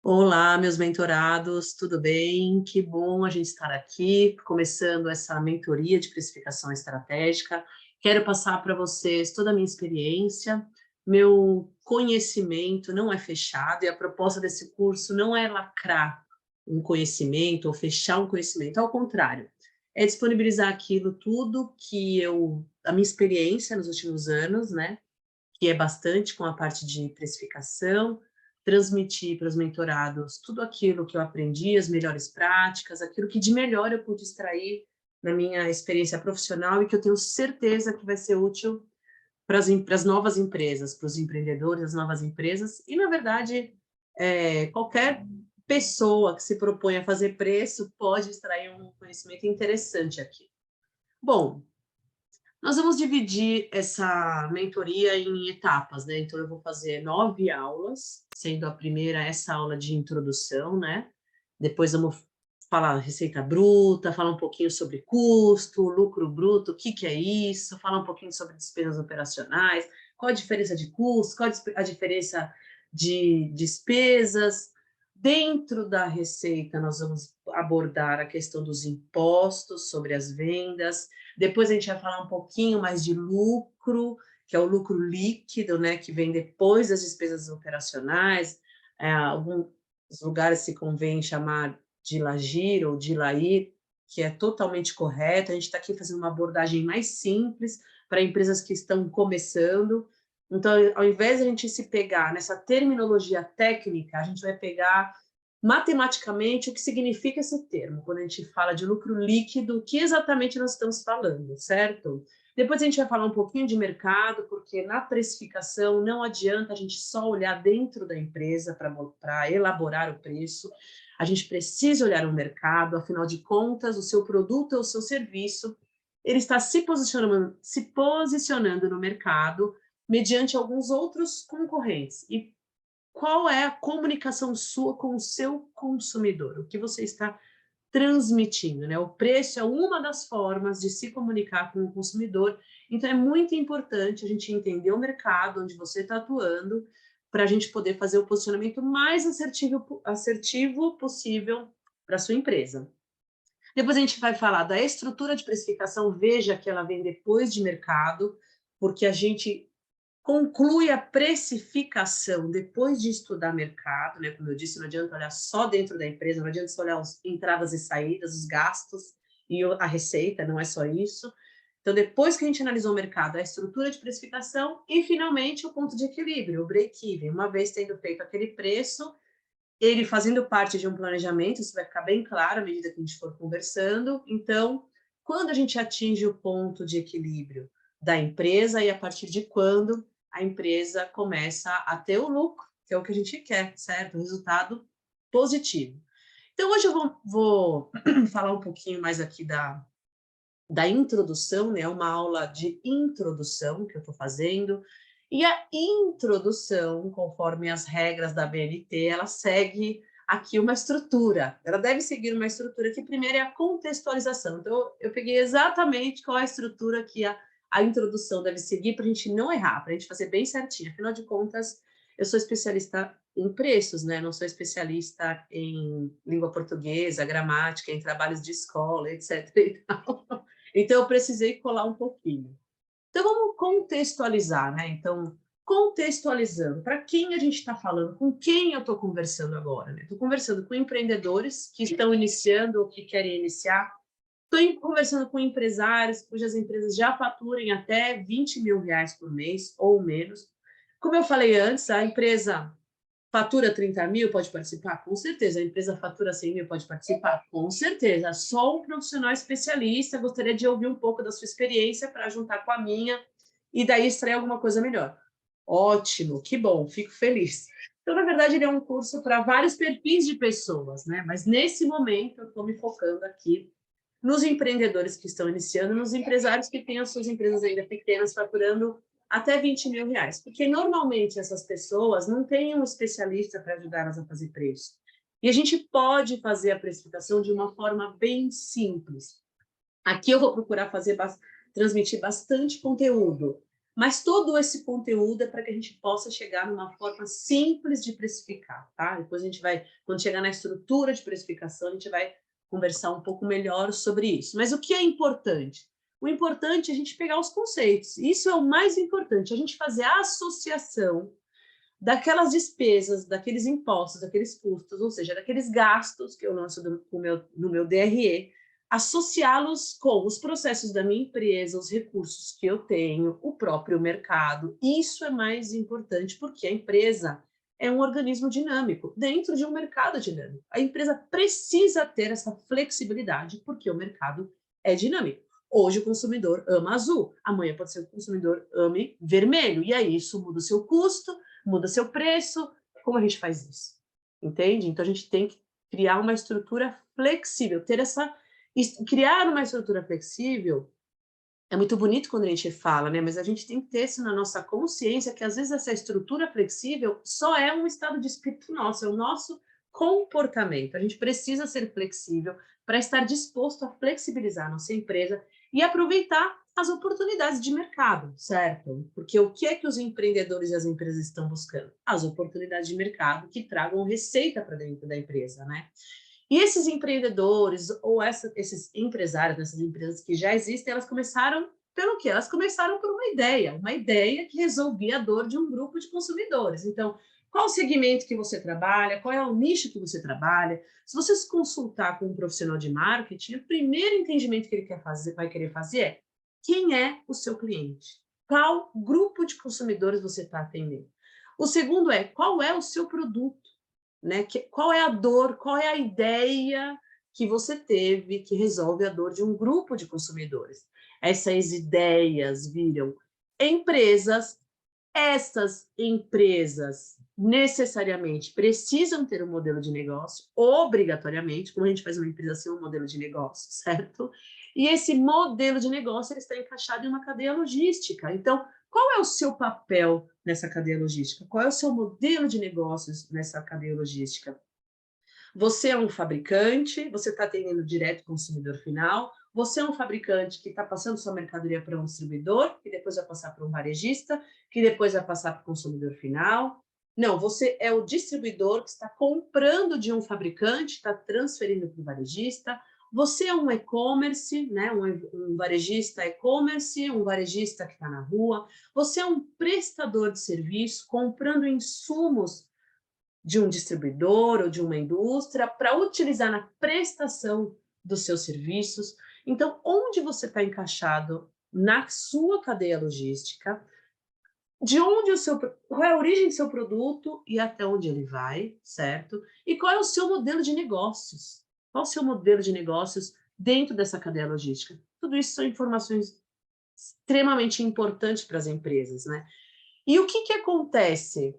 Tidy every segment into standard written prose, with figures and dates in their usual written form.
Olá, meus mentorados, tudo bem? Que bom a gente estar aqui, começando essa mentoria de precificação estratégica. Quero passar para vocês toda a minha experiência, meu conhecimento não é fechado e a proposta desse curso não é lacrar um conhecimento ou fechar um conhecimento, ao contrário, é disponibilizar aquilo tudo a minha experiência nos últimos anos, né? Que é bastante com a parte de precificação, transmitir para os mentorados tudo aquilo que eu aprendi, as melhores práticas, aquilo que de melhor eu pude extrair na minha experiência profissional e que eu tenho certeza que vai ser útil para as novas empresas, para os empreendedores, as novas empresas e, na verdade, qualquer pessoa que se propõe a fazer preço pode extrair um conhecimento interessante aqui. Bom, nós vamos dividir essa mentoria em etapas, né? Então, eu vou fazer 9 aulas, sendo a primeira essa aula de introdução, né? Depois vamos falar receita bruta, falar um pouquinho sobre custo, lucro bruto, o que que é isso, falar um pouquinho sobre despesas operacionais, qual a diferença de custo, qual a diferença de despesas. Dentro da receita, nós vamos abordar a questão dos impostos sobre as vendas, depois a gente vai falar um pouquinho mais de lucro, que é o lucro líquido, né, que vem depois das despesas operacionais. Alguns lugares se convém chamar de LAGIR ou de LAIR, que é totalmente correto. A gente está aqui fazendo uma abordagem mais simples para empresas que estão começando. Então, ao invés de a gente se pegar nessa terminologia técnica, a gente vai pegar matematicamente o que significa esse termo, quando a gente fala de lucro líquido, o que exatamente nós estamos falando, certo? Depois a gente vai falar um pouquinho de mercado, porque na precificação não adianta a gente só olhar dentro da empresa para elaborar o preço, a gente precisa olhar o mercado, afinal de contas, o seu produto ou o seu serviço, ele está se posicionando no mercado mediante alguns outros concorrentes. E qual é a comunicação sua com o seu consumidor? O que você está transmitindo, né? O preço é uma das formas de se comunicar com o consumidor, então é muito importante a gente entender o mercado onde você está atuando, para a gente poder fazer o posicionamento mais assertivo possível para a sua empresa. Depois a gente vai falar da estrutura de precificação, veja que ela vem depois de mercado, porque a gente conclui a precificação depois de estudar mercado, né? Como eu disse, não adianta olhar só dentro da empresa, não adianta só olhar as entradas e saídas, os gastos e a receita, não é só isso. Então, depois que a gente analisou o mercado, a estrutura de precificação e, finalmente, o ponto de equilíbrio, o break-even. Uma vez tendo feito aquele preço, ele fazendo parte de um planejamento, isso vai ficar bem claro à medida que a gente for conversando. Então, quando a gente atinge o ponto de equilíbrio da empresa e a partir de quando a empresa começa a ter o lucro, que é o que a gente quer, certo? O resultado positivo. Então, hoje eu vou falar um pouquinho mais aqui da introdução, né? Uma aula de introdução que eu estou fazendo. E a introdução, conforme as regras da BNT, ela segue aqui uma estrutura. Ela deve seguir uma estrutura que primeiro é a contextualização. Então, eu peguei exatamente qual é a estrutura que a introdução deve seguir para a gente não errar, para a gente fazer bem certinho. Afinal de contas, eu sou especialista em preços, né? Não sou especialista em língua portuguesa, gramática, em trabalhos de escola, etc. E tal. Então, eu precisei colar um pouquinho. Então, vamos contextualizar, né? Então, contextualizando, para quem a gente está falando, com quem eu estou conversando agora, né? Estou conversando com empreendedores que estão iniciando ou que querem iniciar, estou conversando com empresários cujas empresas já faturem até R$ 20.000 por mês ou menos. Como eu falei antes, a empresa fatura 30 mil, pode participar? Com certeza. A empresa fatura 100 mil, pode participar? Com certeza. Só um profissional especialista, gostaria de ouvir um pouco da sua experiência para juntar com a minha e daí extrair alguma coisa melhor. Ótimo, que bom, fico feliz. Então, na verdade, ele é um curso para vários perfis de pessoas, né? Mas nesse momento eu estou me focando aqui nos empreendedores que estão iniciando, nos empresários que têm as suas empresas ainda pequenas, faturando até R$ 20.000, porque normalmente essas pessoas não têm um especialista para ajudá-las a fazer preço. E a gente pode fazer a precificação de uma forma bem simples. Aqui eu vou procurar transmitir bastante conteúdo, Mas todo esse conteúdo é para que a gente possa chegar numa forma simples de precificar, tá? Depois a gente vai, quando chegar na estrutura de precificação, a gente vai conversar um pouco melhor sobre isso. Mas o que é importante? O importante é a gente pegar os conceitos. Isso é o mais importante, a gente fazer a associação daquelas despesas, daqueles impostos, daqueles custos, ou seja, daqueles gastos que eu lanço no meu DRE, associá-los com os processos da minha empresa, os recursos que eu tenho, o próprio mercado. Isso é mais importante porque a empresa é um organismo dinâmico dentro de um mercado dinâmico. A empresa precisa ter essa flexibilidade porque o mercado é dinâmico. Hoje o consumidor ama azul, amanhã pode ser que o consumidor ame vermelho, e aí isso muda o seu custo, muda seu preço. Como a gente faz isso? Entende? Então a gente tem que criar uma estrutura flexível, criar uma estrutura flexível é muito bonito quando a gente fala, né? Mas a gente tem que ter isso na nossa consciência, que às vezes essa estrutura flexível só é um estado de espírito nosso, é o nosso comportamento. A gente precisa ser flexível para estar disposto a flexibilizar a nossa empresa e aproveitar as oportunidades de mercado, certo? Porque o que é que os empreendedores e as empresas estão buscando? As oportunidades de mercado que tragam receita para dentro da empresa, né? E esses empreendedores ou esses empresários dessas empresas que já existem, elas começaram pelo quê? Elas começaram por uma ideia que resolvia a dor de um grupo de consumidores. Então, qual o segmento que você trabalha? Qual é o nicho que você trabalha? Se você se consultar com um profissional de marketing, o primeiro entendimento que ele vai querer fazer é quem é o seu cliente? Qual grupo de consumidores você está atendendo? O segundo é qual é o seu produto? Né? Qual é a dor, qual é a ideia que você teve que resolve a dor de um grupo de consumidores? Essas ideias viram empresas, essas empresas necessariamente precisam ter um modelo de negócio, obrigatoriamente, como a gente faz uma empresa sem um modelo de negócio, certo? E esse modelo de negócio ele está encaixado em uma cadeia logística. Então, qual é o seu papel nessa cadeia logística? Qual é o seu modelo de negócios nessa cadeia logística? Você é um fabricante, você está atendendo direto o consumidor final, você é um fabricante que está passando sua mercadoria para um distribuidor, que depois vai passar para um varejista, que depois vai passar para o consumidor final. Não, você é o distribuidor que está comprando de um fabricante, está transferindo para o varejista. Você é um e-commerce, né? Um varejista e-commerce, um varejista que está na rua. Você é um prestador de serviço, comprando insumos de um distribuidor ou de uma indústria para utilizar na prestação dos seus serviços. Então, onde você está encaixado na sua cadeia logística, qual é a origem do seu produto e até onde ele vai, certo? E qual é o seu modelo de negócios? Qual é o seu modelo de negócios dentro dessa cadeia logística? Tudo isso são informações extremamente importantes para as empresas, né? E o que acontece?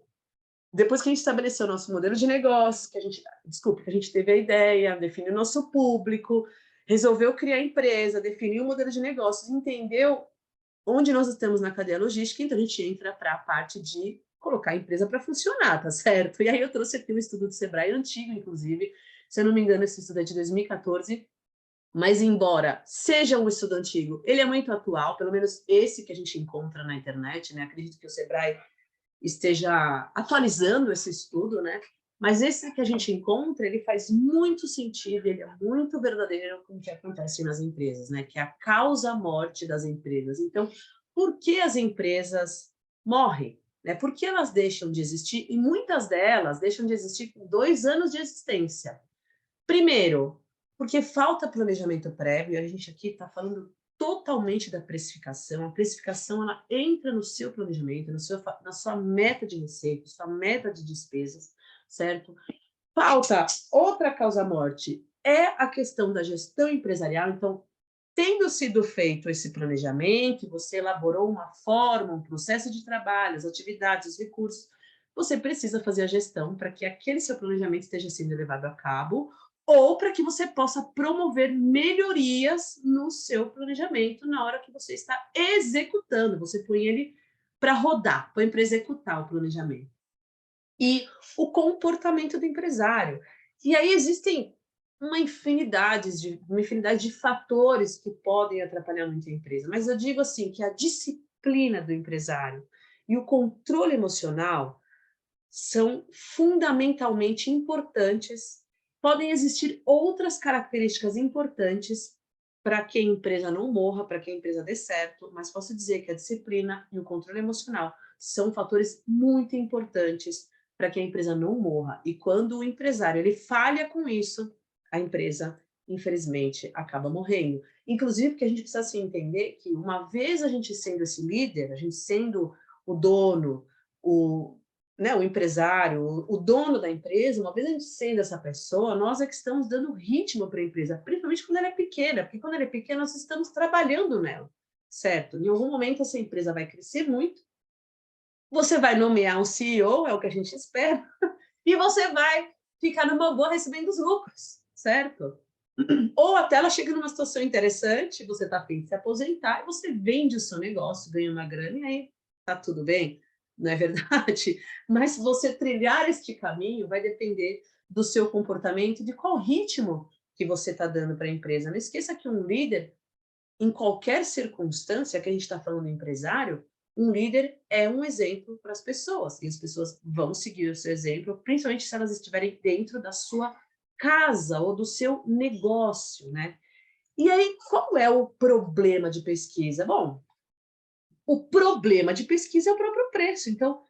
Depois que a gente estabeleceu o nosso modelo de negócio, que a gente teve a ideia, definiu o nosso público, resolveu criar a empresa, definiu o modelo de negócios, entendeu onde nós estamos na cadeia logística, então a gente entra para a parte de colocar a empresa para funcionar, tá certo? E aí eu trouxe aqui um estudo do Sebrae antigo, inclusive, se eu não me engano, esse estudo é de 2014, mas embora seja um estudo antigo, ele é muito atual, pelo menos esse que a gente encontra na internet, né? Acredito que o Sebrae esteja atualizando esse estudo, né? Mas esse que a gente encontra, ele faz muito sentido, ele é muito verdadeiro com o que acontece nas empresas, né? Que é a causa-morte das empresas. Então, por que as empresas morrem? Né? Por que elas deixam de existir? E muitas delas deixam de existir com 2 anos de existência. Primeiro, porque falta planejamento prévio, a gente aqui está falando totalmente da precificação. A precificação ela entra no seu planejamento, na sua meta de receita, sua meta de despesas, certo? Falta outra causa-morte, é a questão da gestão empresarial. Então, tendo sido feito esse planejamento, você elaborou uma forma, um processo de trabalho, as atividades, os recursos, você precisa fazer a gestão para que aquele seu planejamento esteja sendo levado a cabo ou para que você possa promover melhorias no seu planejamento na hora que você está executando. Você põe ele para rodar, põe para executar o planejamento. E o comportamento do empresário. E aí existem uma infinidade de fatores que podem atrapalhar muito a empresa, mas eu digo assim que a disciplina disciplina do empresário e o controle emocional são fundamentalmente importantes. Podem existir outras características importantes para que a empresa não morra, para que a empresa dê certo, mas posso dizer que a disciplina e o controle emocional são fatores muito importantes para que a empresa não morra. E quando o empresário ele falha com isso, a empresa, infelizmente, acaba morrendo. Inclusive porque a gente precisa se entender que uma vez a gente sendo esse líder, a gente sendo o dono, o né, o empresário, o dono da empresa, uma vez a gente sendo essa pessoa, nós é que estamos dando ritmo para a empresa, principalmente quando ela é pequena, porque quando ela é pequena nós estamos trabalhando nela, certo? Em algum momento essa empresa vai crescer muito, você vai nomear um CEO, é o que a gente espera, e você vai ficar numa boa recebendo os lucros, certo? Ou até ela chega numa situação interessante, você está a fim de se aposentar, e você vende o seu negócio, ganha uma grana, e aí tá tudo bem, não é verdade? Mas você trilhar este caminho vai depender do seu comportamento, de qual ritmo que você está dando para a empresa. Não esqueça que um líder, em qualquer circunstância que a gente está falando empresário, um líder é um exemplo para as pessoas, e as pessoas vão seguir o seu exemplo, principalmente se elas estiverem dentro da sua casa ou do seu negócio, né? E aí, qual é o problema de pesquisa? Bom, o problema de pesquisa é o próprio preço. Então,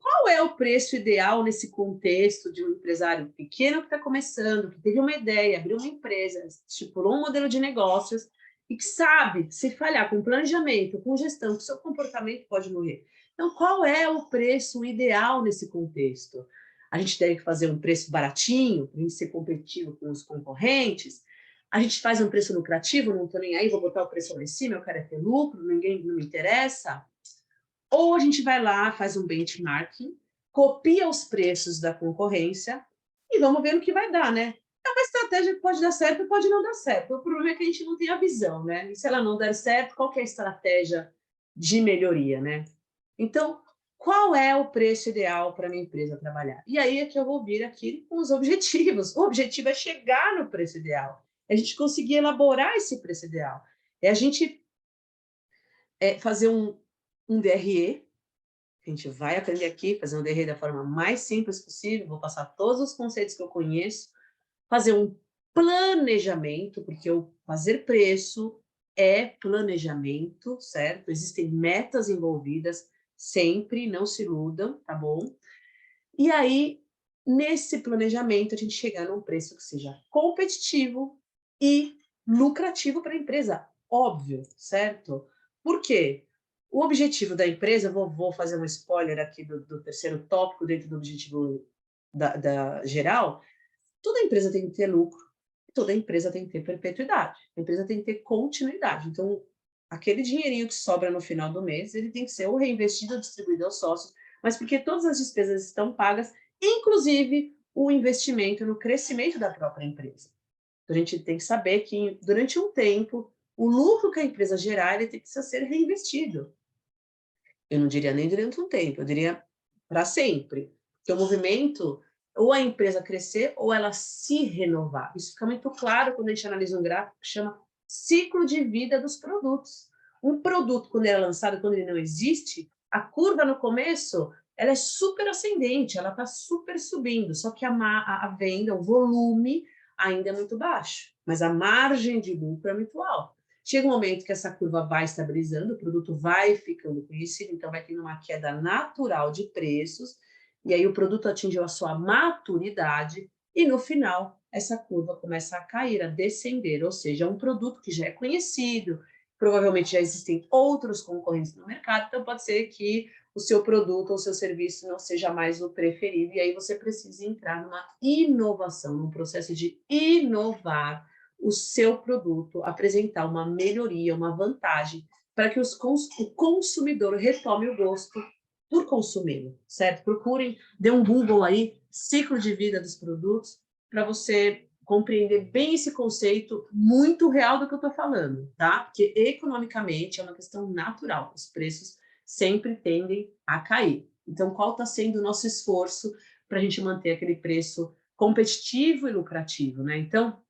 qual é o preço ideal nesse contexto de um empresário pequeno que está começando, que teve uma ideia, abriu uma empresa, estipulou um modelo de negócios e que sabe, se falhar com planejamento, com gestão, que seu comportamento pode morrer. Então, qual é o preço ideal nesse contexto? A gente deve fazer um preço baratinho, para a gente ser competitivo com os concorrentes. A gente faz um preço lucrativo, não estou nem aí, vou botar o preço lá em cima, eu quero é ter lucro, ninguém não me interessa. Ou a gente vai lá, faz um benchmarking, copia os preços da concorrência e vamos ver no que vai dar, né? É uma estratégia que pode dar certo e pode não dar certo. O problema é que a gente não tem a visão, né? E se ela não der certo, qual que é a estratégia de melhoria, né? Então, qual é o preço ideal para a minha empresa trabalhar? E aí é que eu vou vir aqui com os objetivos. O objetivo é chegar no preço ideal. É a gente conseguir elaborar esse preço ideal. É a gente fazer um DRE. A gente vai aprender aqui, fazer um DRE da forma mais simples possível, vou passar todos os conceitos que eu conheço, fazer um planejamento, porque o fazer preço é planejamento, certo? Existem metas envolvidas, sempre, não se iludam, tá bom? E aí, nesse planejamento, a gente chegar num preço que seja competitivo e lucrativo para a empresa, óbvio, certo? Por quê? O objetivo da empresa, vou fazer um spoiler aqui do terceiro tópico dentro do objetivo da geral, toda empresa tem que ter lucro, toda empresa tem que ter perpetuidade, a empresa tem que ter continuidade. Então, aquele dinheirinho que sobra no final do mês, ele tem que ser ou reinvestido ou distribuído aos sócios, mas porque todas as despesas estão pagas, inclusive o investimento no crescimento da própria empresa. Então, a gente tem que saber que, durante um tempo, o lucro que a empresa gerar, ele tem que ser reinvestido. Eu não diria nem durante um tempo, eu diria para sempre. Porque o movimento, ou a empresa crescer, ou ela se renovar. Isso fica muito claro quando a gente analisa um gráfico que chama ciclo de vida dos produtos. Um produto, quando ele é lançado, quando ele não existe, a curva no começo, ela é super ascendente, ela está super subindo, só que a venda, o volume, ainda é muito baixo, mas a margem de lucro é muito alta. Chega um momento que essa curva vai estabilizando, o produto vai ficando conhecido, então vai tendo uma queda natural de preços, e aí o produto atingiu a sua maturidade, e no final essa curva começa a cair, a descender, ou seja, é um produto que já é conhecido, provavelmente já existem outros concorrentes no mercado, então pode ser que o seu produto ou o seu serviço não seja mais o preferido, e aí você precisa entrar numa inovação, num processo de inovar o seu produto, apresentar uma melhoria, uma vantagem, para que o consumidor retome o gosto por consumi-lo, certo? Procurem, dê um Google aí, ciclo de vida dos produtos, para você compreender bem esse conceito muito real do que eu estou falando, tá? Porque economicamente é uma questão natural, os preços sempre tendem a cair. Então, qual está sendo o nosso esforço para a gente manter aquele preço competitivo e lucrativo, né? Então,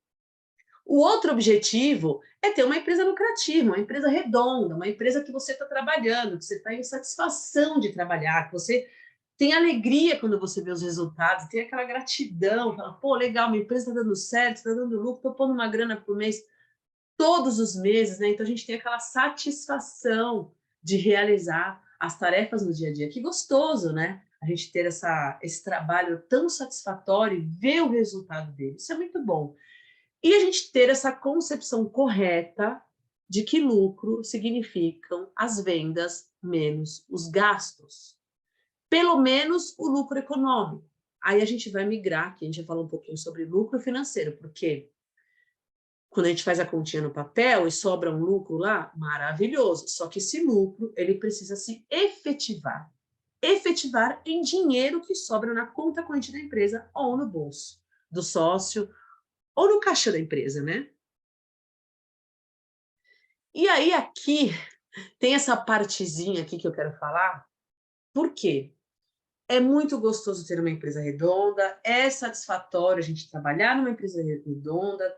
O outro objetivo é ter uma empresa lucrativa, uma empresa redonda, uma empresa que você está trabalhando, que você tem satisfação de trabalhar, que você tem alegria quando você vê os resultados, tem aquela gratidão, fala, pô, legal, minha empresa está dando certo, está dando lucro, estou pondo uma grana por mês todos os meses, né? Então a gente tem aquela satisfação de realizar as tarefas no dia a dia. Que gostoso, né? A gente ter esse trabalho tão satisfatório e ver o resultado dele. Isso é muito bom. E a gente ter essa concepção correta de que lucro significam as vendas menos os gastos. Pelo menos o lucro econômico. Aí a gente vai migrar, aqui a gente vai falar um pouquinho sobre lucro financeiro, porque quando a gente faz a continha no papel e sobra um lucro lá, maravilhoso. Só que esse lucro, ele precisa se efetivar. Efetivar em dinheiro que sobra na conta corrente da empresa ou no bolso do sócio ou no caixa da empresa, né? E aí aqui tem essa partezinha aqui que eu quero falar. Por quê? É muito gostoso ter uma empresa redonda, é satisfatório a gente trabalhar numa empresa redonda,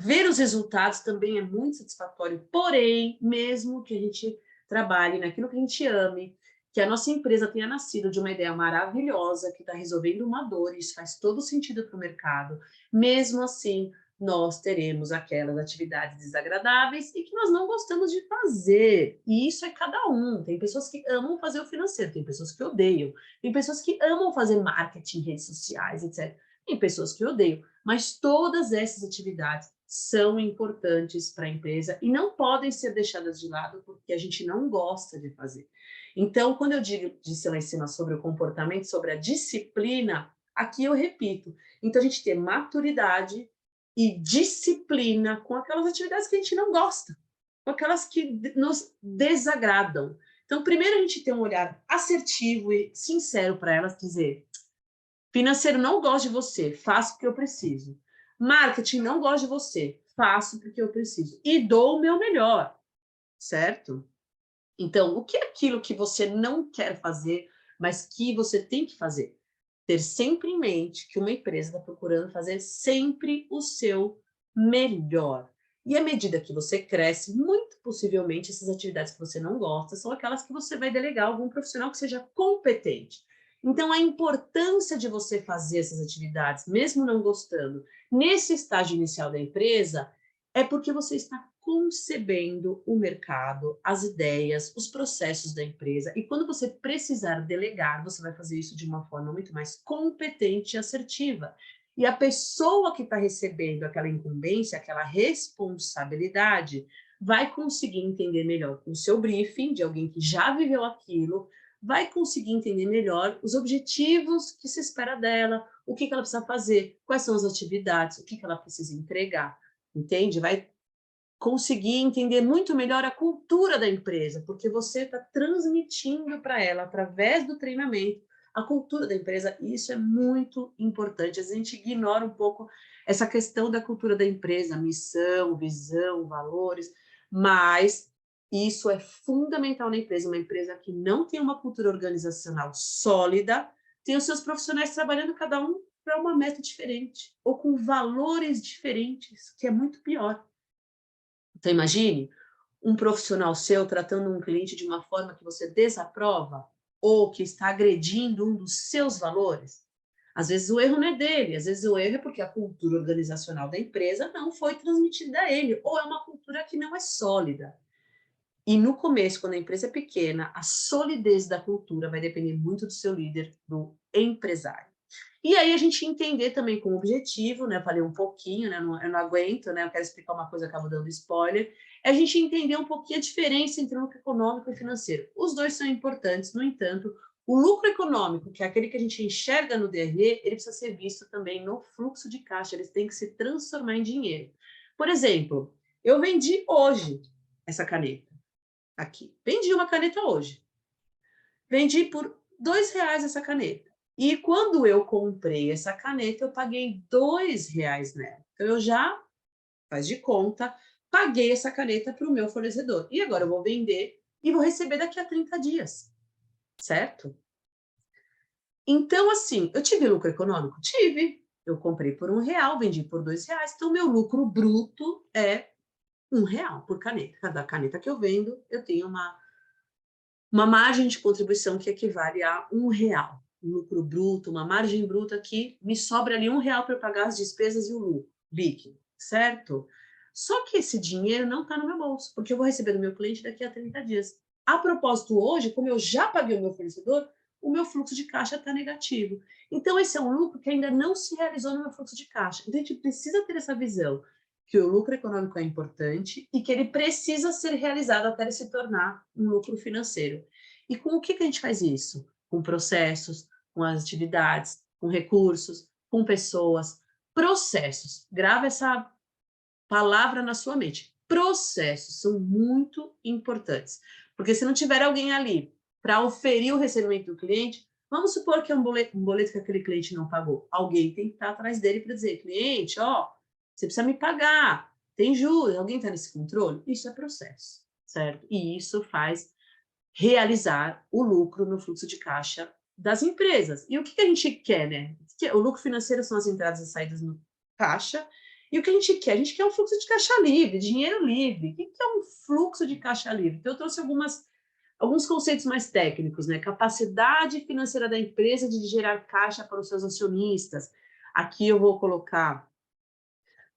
ver os resultados também é muito satisfatório, porém, mesmo que a gente trabalhe naquilo que a gente ame, que a nossa empresa tenha nascido de uma ideia maravilhosa, que está resolvendo uma dor, isso faz todo sentido para o mercado, mesmo assim, nós teremos aquelas atividades desagradáveis e que nós não gostamos de fazer. E isso é cada um. Tem pessoas que amam fazer o financeiro, tem pessoas que odeiam, tem pessoas que amam fazer marketing, redes sociais, etc. Tem pessoas que odeiam. Mas todas essas atividades são importantes para a empresa e não podem ser deixadas de lado porque a gente não gosta de fazer. Então, quando eu disse lá em cima sobre o comportamento, sobre a disciplina, aqui eu repito. Então, a gente ter maturidade e disciplina com aquelas atividades que a gente não gosta, com aquelas que nos desagradam. Então, primeiro a gente tem um olhar assertivo e sincero para elas, dizer: financeiro não gosta de você, faço porque eu preciso. Marketing não gosta de você, faço porque eu preciso. E dou o meu melhor, certo? Então, o que é aquilo que você não quer fazer, mas que você tem que fazer? Ter sempre em mente que uma empresa está procurando fazer sempre o seu melhor. E à medida que você cresce, muito possivelmente essas atividades que você não gosta são aquelas que você vai delegar a algum profissional que seja competente. Então, a importância de você fazer essas atividades, mesmo não gostando, nesse estágio inicial da empresa, é porque você está concebendo o mercado, as ideias, os processos da empresa. E quando você precisar delegar, você vai fazer isso de uma forma muito mais competente e assertiva. E a pessoa que está recebendo aquela incumbência, aquela responsabilidade, vai conseguir entender melhor com o seu briefing, de alguém que já viveu aquilo, vai conseguir entender melhor os objetivos que se espera dela, o que ela precisa fazer, quais são as atividades, o que ela precisa entregar, entende? Vai conseguir entender muito melhor a cultura da empresa, porque você está transmitindo para ela, através do treinamento, a cultura da empresa, e isso é muito importante. A gente ignora um pouco essa questão da cultura da empresa, missão, visão, valores, mas isso é fundamental na empresa. Uma empresa que não tem uma cultura organizacional sólida, tem os seus profissionais trabalhando cada um para uma meta diferente, ou com valores diferentes, que é muito pior. Então, imagine um profissional seu tratando um cliente de uma forma que você desaprova ou que está agredindo um dos seus valores. Às vezes o erro não é dele, às vezes o erro é porque a cultura organizacional da empresa não foi transmitida a ele, ou é uma cultura que não é sólida. E no começo, quando a empresa é pequena, a solidez da cultura vai depender muito do seu líder, do empresário. E aí a gente entender também como objetivo, né? Falei um pouquinho, né? Eu não aguento, né? Eu quero explicar uma coisa, acabo dando spoiler. É a gente entender um pouquinho a diferença entre o lucro econômico e financeiro. Os dois são importantes, no entanto, o lucro econômico, que é aquele que a gente enxerga no DRE, ele precisa ser visto também no fluxo de caixa, eles têm que se transformar em dinheiro. Por exemplo, eu vendi hoje essa caneta aqui. Vendi uma caneta hoje. Vendi por R$ 2 essa caneta. E quando eu comprei essa caneta, eu paguei R$ 2 nela. Então, eu já, faz de conta, paguei essa caneta para o meu fornecedor. E agora eu vou vender e vou receber daqui a 30 dias, certo? Então, assim, eu tive lucro econômico? Tive. Eu comprei por R$ 1, vendi por R$ 2, então meu lucro bruto é R$ 1 por caneta. Cada caneta que eu vendo, eu tenho uma margem de contribuição que equivale a R$ 1. Um lucro bruto, uma margem bruta que me sobra ali R$ 1 para pagar as despesas e o lucro líquido, certo? Só que esse dinheiro não está no meu bolso, porque eu vou receber do meu cliente daqui a 30 dias. A propósito, hoje, como eu já paguei o meu fornecedor, o meu fluxo de caixa está negativo. Então, esse é um lucro que ainda não se realizou no meu fluxo de caixa. Então, a gente precisa ter essa visão que o lucro econômico é importante e que ele precisa ser realizado até ele se tornar um lucro financeiro. E com o que a gente faz isso? Com processos, com as atividades, com recursos, com pessoas. Processos. Grava essa palavra na sua mente. Processos são muito importantes. Porque se não tiver alguém ali para oferir o recebimento do cliente, vamos supor que é um boleto que aquele cliente não pagou. Alguém tem que estar atrás dele para dizer, cliente, ó, você precisa me pagar, tem juros, alguém está nesse controle? Isso é processo, certo? E isso faz realizar o lucro no fluxo de caixa das empresas. E o que a gente quer, né? O lucro financeiro são as entradas e saídas no caixa. E o que a gente quer? A gente quer um fluxo de caixa livre, dinheiro livre. O que é um fluxo de caixa livre? Então, eu trouxe alguns conceitos mais técnicos, né? Capacidade financeira da empresa de gerar caixa para os seus acionistas. Aqui eu vou colocar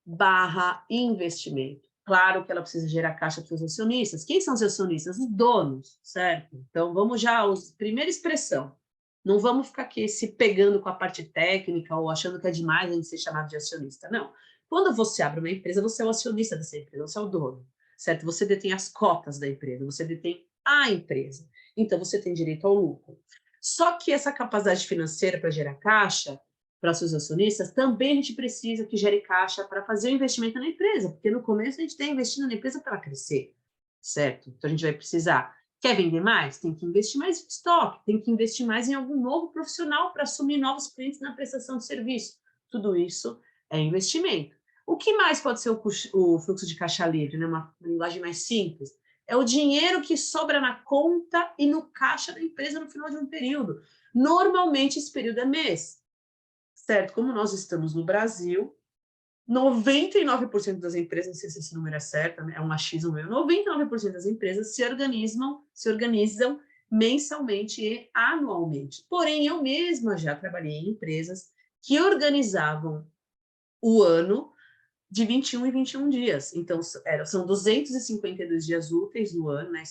barra investimento. Claro que ela precisa gerar caixa para os acionistas. Quem são os acionistas? Os donos, certo? Então, vamos já, primeira expressão. Não vamos ficar aqui se pegando com a parte técnica ou achando que é demais a gente ser chamado de acionista. Não. Quando você abre uma empresa, você é o acionista dessa empresa, você é o dono, certo? Você detém as cotas da empresa, você detém a empresa. Então, você tem direito ao lucro. Só que essa capacidade financeira para gerar caixa para seus acionistas, também a gente precisa que gere caixa para fazer o investimento na empresa, porque no começo a gente tem investindo na empresa para ela crescer, certo? Então a gente vai precisar, quer vender mais? Tem que investir mais em estoque, tem que investir mais em algum novo profissional para assumir novos clientes na prestação de serviço. Tudo isso é investimento. O que mais pode ser o fluxo de caixa livre, né? Uma linguagem mais simples? É o dinheiro que sobra na conta e no caixa da empresa no final de um período. Normalmente esse período é mês. Certo, como nós estamos no Brasil, 99% das empresas, não sei se esse número é certo, é um achismo meu, 99% das empresas se organizam mensalmente e anualmente. Porém, eu mesma já trabalhei em empresas que organizavam o ano de 21 em 21 dias. Então, são 252 dias úteis no ano, né?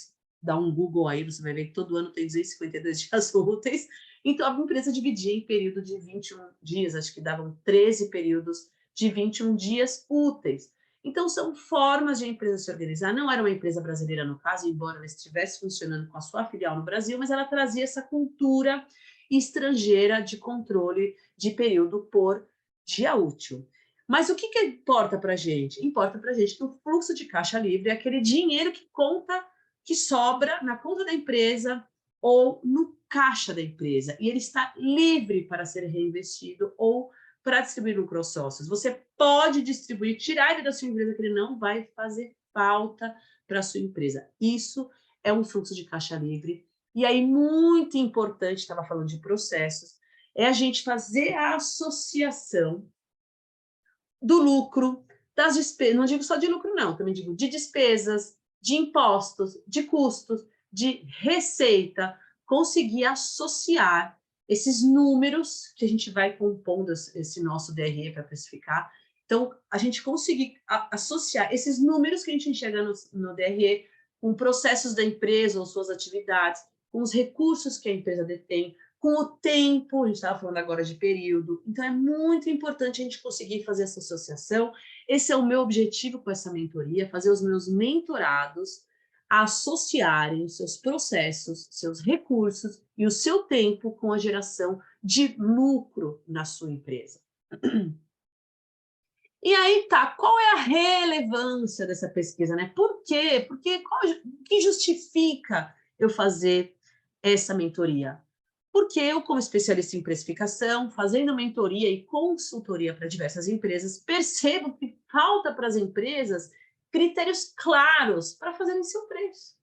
Dá um Google aí, você vai ver que todo ano tem 252 dias úteis. Então, a empresa dividia em período de 21 dias, acho que davam 13 períodos de 21 dias úteis. Então, são formas de a empresa se organizar. Não era uma empresa brasileira, no caso, embora ela estivesse funcionando com a sua filial no Brasil, mas ela trazia essa cultura estrangeira de controle de período por dia útil. Mas o que importa para a gente? Importa para a gente que o fluxo de caixa livre é aquele dinheiro que sobra na conta da empresa ou no caixa da empresa, e ele está livre para ser reinvestido ou para distribuir lucro aos sócios. Você pode distribuir, tirar ele da sua empresa, que ele não vai fazer falta para a sua empresa. Isso é um fluxo de caixa livre. E aí, muito importante, estava falando de processos, é a gente fazer a associação do lucro, das despesas, não digo só de lucro, não, também digo de despesas, de impostos, de custos, de receita, conseguir associar esses números que a gente vai compondo esse nosso DRE para precificar. Então, a gente conseguir associar esses números que a gente enxerga no DRE com processos da empresa ou suas atividades, com os recursos que a empresa detém, com o tempo, a gente estava falando agora de período, então é muito importante a gente conseguir fazer essa associação. Esse é o meu objetivo com essa mentoria, fazer os meus mentorados associarem os seus processos, seus recursos e o seu tempo com a geração de lucro na sua empresa. E aí tá, qual é a relevância dessa pesquisa, né? Por quê? O que justifica eu fazer essa mentoria? Porque eu, como especialista em precificação, fazendo mentoria e consultoria para diversas empresas, percebo que falta para as empresas critérios claros para fazerem seu preço.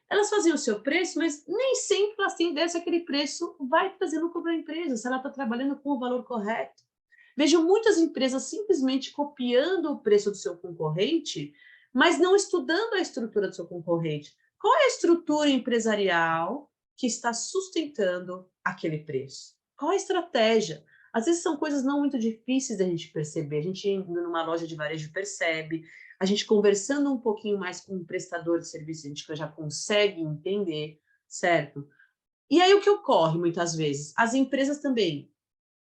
Elas faziam o seu preço, mas nem sempre elas têm ideia se aquele preço vai trazer lucro para a empresa, se ela está trabalhando com o valor correto. Vejo muitas empresas simplesmente copiando o preço do seu concorrente, mas não estudando a estrutura do seu concorrente. Qual é a estrutura empresarial que está sustentando aquele preço? Qual a estratégia? Às vezes são coisas não muito difíceis da gente perceber. A gente indo numa loja de varejo percebe, a gente conversando um pouquinho mais com um prestador de serviço, a gente já consegue entender, certo? E aí o que ocorre muitas vezes? As empresas também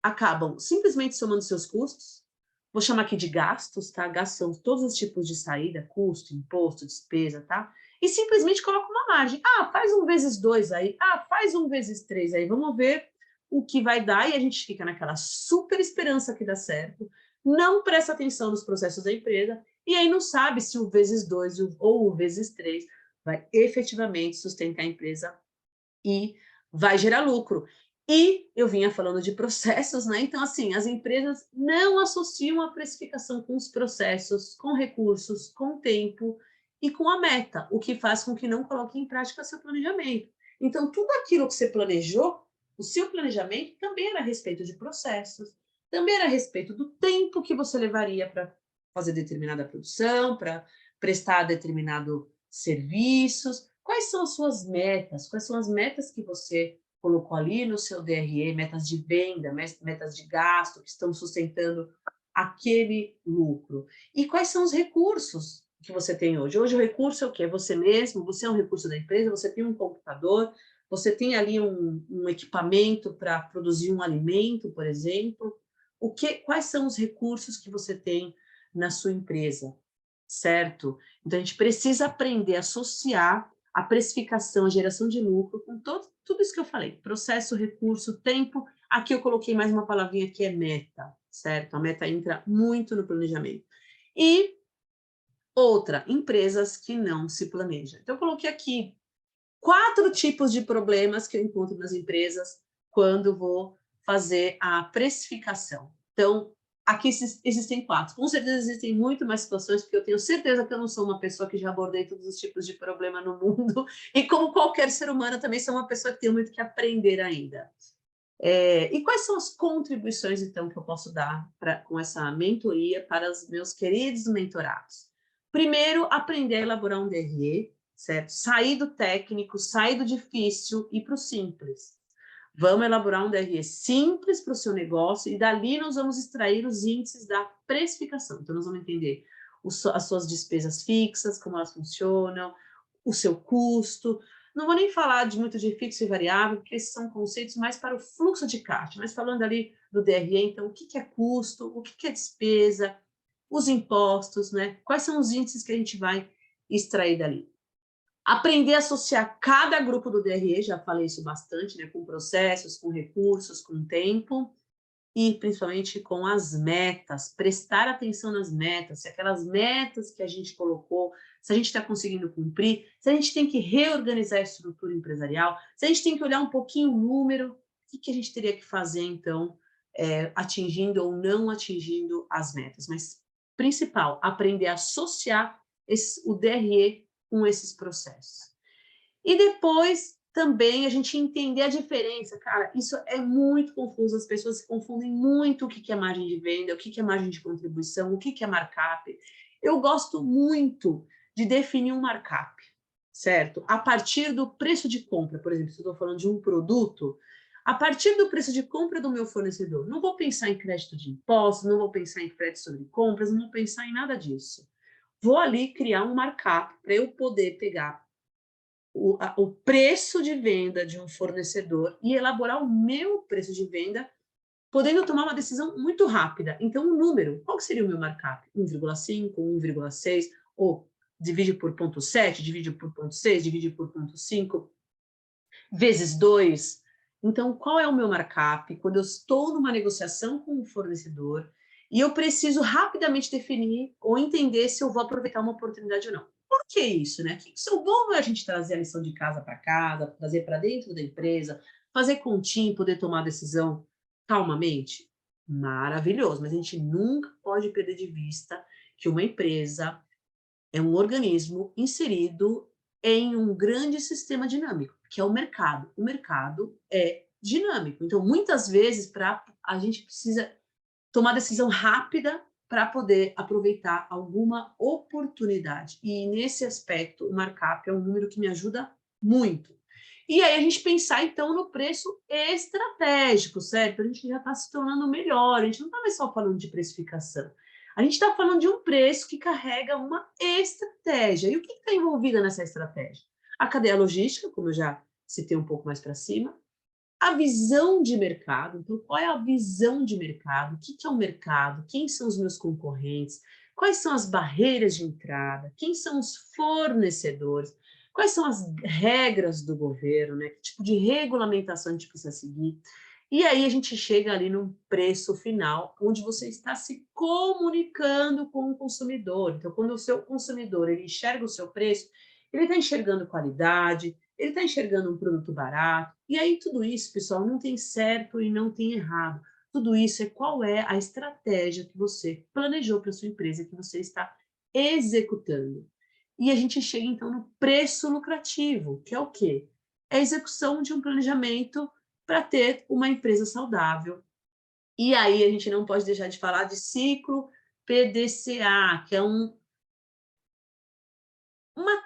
acabam simplesmente somando seus custos, vou chamar aqui de gastos, tá? Gastos são todos os tipos de saída, custo, imposto, despesa, tá? E simplesmente coloca uma margem. Ah, faz um vezes dois aí. Ah, faz um vezes três aí. Vamos ver o que vai dar e a gente fica naquela super esperança que dá certo, não presta atenção nos processos da empresa e aí não sabe se o vezes dois ou o vezes três vai efetivamente sustentar a empresa e vai gerar lucro. E eu vinha falando de processos, né? Então, assim, as empresas não associam a precificação com os processos, com recursos, com tempo e com a meta, o que faz com que não coloque em prática seu planejamento. Então, tudo aquilo que você planejou, o seu planejamento também era a respeito de processos, também era a respeito do tempo que você levaria para fazer determinada produção, para prestar determinado serviços. Quais são as suas metas? Quais são as metas que você colocou ali no seu DRE, metas de venda, metas de gasto que estão sustentando aquele lucro? E quais são os recursos que você tem hoje? Hoje o recurso é o quê? É você mesmo, você é um recurso da empresa, você tem um computador, você tem ali um equipamento para produzir um alimento, por exemplo. Quais são os recursos que você tem na sua empresa, certo? Então, a gente precisa aprender a associar a precificação, a geração de lucro, com tudo isso que eu falei, processo, recurso, tempo. Aqui eu coloquei mais uma palavrinha que é meta, certo? A meta entra muito no planejamento. E outra, empresas que não se planejam. Então, eu coloquei aqui 4 tipos de problemas que eu encontro nas empresas quando vou fazer a precificação. Então, aqui existem 4. Com certeza existem muito mais situações, porque eu tenho certeza que eu não sou uma pessoa que já abordei todos os tipos de problema no mundo, e como qualquer ser humano, eu também sou uma pessoa que tem muito que aprender ainda. E quais são as contribuições, então, que eu posso dar com essa mentoria para os meus queridos mentorados? Primeiro, aprender a elaborar um DRE, certo? Sair do técnico, sair do difícil e para o simples. Vamos elaborar um DRE simples para o seu negócio e dali nós vamos extrair os índices da precificação. Então, nós vamos entender as suas despesas fixas, como elas funcionam, o seu custo. Não vou nem falar de muito de fixo e variável, porque esses são conceitos mais para o fluxo de caixa, mas falando ali do DRE, então, o que é custo, o que é despesa, os impostos, né? Quais são os índices que a gente vai extrair dali? Aprender a associar cada grupo do DRE, já falei isso bastante, né? Com processos, com recursos, com tempo e principalmente com as metas, prestar atenção nas metas, se aquelas metas que a gente colocou, se a gente está conseguindo cumprir, se a gente tem que reorganizar a estrutura empresarial, se a gente tem que olhar um pouquinho o número, o que a gente teria que fazer, então, atingindo ou não atingindo as metas. Mas, principal, aprender a associar o DRE com esses processos. E depois também a gente entender a diferença. Cara, isso é muito confuso, as pessoas se confundem muito o que é margem de venda, o que é margem de contribuição, o que é markup. Eu gosto muito de definir um markup, certo? A partir do preço de compra, por exemplo, se eu estou falando de um produto, a partir do preço de compra do meu fornecedor. Não vou pensar em crédito de impostos, não vou pensar em frete sobre compras, não vou pensar em nada disso. Vou ali criar um markup para eu poder pegar o preço de venda de um fornecedor e elaborar o meu preço de venda, podendo tomar uma decisão muito rápida. Então, um número, qual que seria o meu markup? 1,5, 1,6, ou divide por 0,7, divide por 0,6, divide por 0,5, vezes 2. Então, qual é o meu markup? Quando eu estou numa negociação com um fornecedor e eu preciso rapidamente definir ou entender se eu vou aproveitar uma oportunidade ou não. Por que isso, né? Que isso é bom a gente trazer a lição de casa para casa, trazer para dentro da empresa, fazer continho, poder tomar a decisão calmamente? Maravilhoso, mas a gente nunca pode perder de vista que uma empresa é um organismo inserido em um grande sistema dinâmico, que é o mercado. O mercado é dinâmico. Então, muitas vezes, a gente precisa tomar decisão rápida para poder aproveitar alguma oportunidade. E nesse aspecto, o markup é um número que me ajuda muito. E aí a gente pensar, então, no preço estratégico, certo? A gente já está se tornando melhor, a gente não está mais só falando de precificação. A gente está falando de um preço que carrega uma estratégia. E o que está envolvido nessa estratégia? A cadeia logística, como eu já citei um pouco mais para cima, a visão de mercado. Então, qual é a visão de mercado? O que é o mercado? Quem são os meus concorrentes? Quais são as barreiras de entrada? Quem são os fornecedores? Quais são as regras do governo, né? Que tipo de regulamentação a gente precisa seguir? E aí a gente chega ali num preço final, onde você está se comunicando com o consumidor. Então, quando o seu consumidor ele enxerga o seu preço, ele está enxergando qualidade, ele está enxergando um produto barato. E aí tudo isso, pessoal, não tem certo e não tem errado. Tudo isso é qual é a estratégia que você planejou para sua empresa, que você está executando. E a gente chega, então, no preço lucrativo, que é o quê? É a execução de um planejamento para ter uma empresa saudável. E aí a gente não pode deixar de falar de ciclo PDCA, que é uma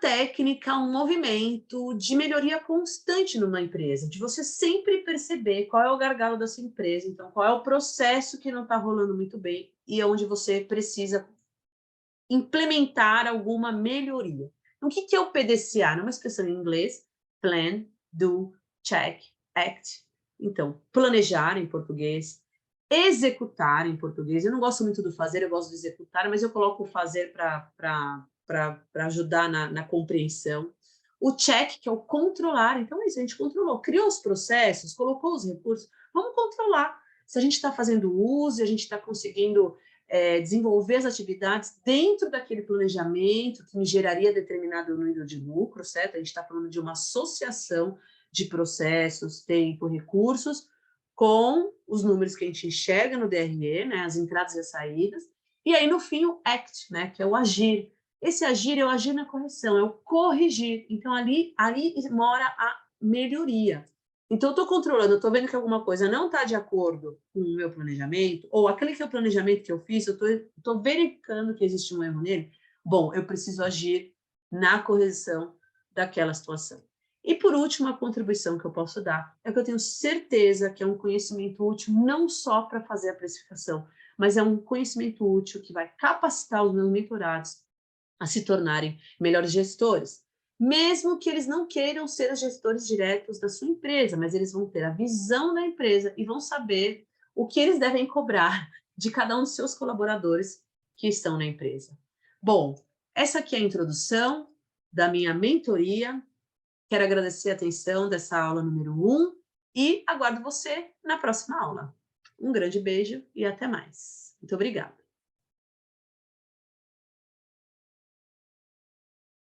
técnica, um movimento de melhoria constante numa empresa, de você sempre perceber qual é o gargalo da sua empresa, então qual é o processo que não está rolando muito bem e onde você precisa implementar alguma melhoria. Então, o que é o PDCA? É uma expressão em inglês, Plan, Do, Check, Act. Então, planejar em português, executar em português. Eu não gosto muito do fazer, eu gosto de executar, mas eu coloco o fazer para ajudar na compreensão. O check, que é o controlar. Então, é isso, a gente controlou, criou os processos, colocou os recursos, vamos controlar. Se a gente está fazendo uso, a gente está conseguindo desenvolver as atividades dentro daquele planejamento que me geraria determinado nível de lucro, certo? A gente está falando de uma associação de processos, tempo, recursos, com os números que a gente enxerga no DRE, né, as entradas e as saídas, e aí no fim o ACT, né, que é o agir. Esse agir é o agir na correção, é o corrigir. Então ali mora a melhoria. Então, eu estou controlando, eu estou vendo que alguma coisa não está de acordo com o meu planejamento, ou aquele que é o planejamento que eu fiz, eu estou verificando que existe um erro nele. Bom, eu preciso agir na correção daquela situação. E, por último, a contribuição que eu posso dar é que eu tenho certeza que é um conhecimento útil não só para fazer a precificação, mas é um conhecimento útil que vai capacitar os meus mentorados a se tornarem melhores gestores. Mesmo que eles não queiram ser os gestores diretos da sua empresa, mas eles vão ter a visão da empresa e vão saber o que eles devem cobrar de cada um dos seus colaboradores que estão na empresa. Bom, essa aqui é a introdução da minha mentoria. Quero agradecer a atenção dessa aula número 1 e aguardo você na próxima aula. Um grande beijo e até mais. Muito obrigada.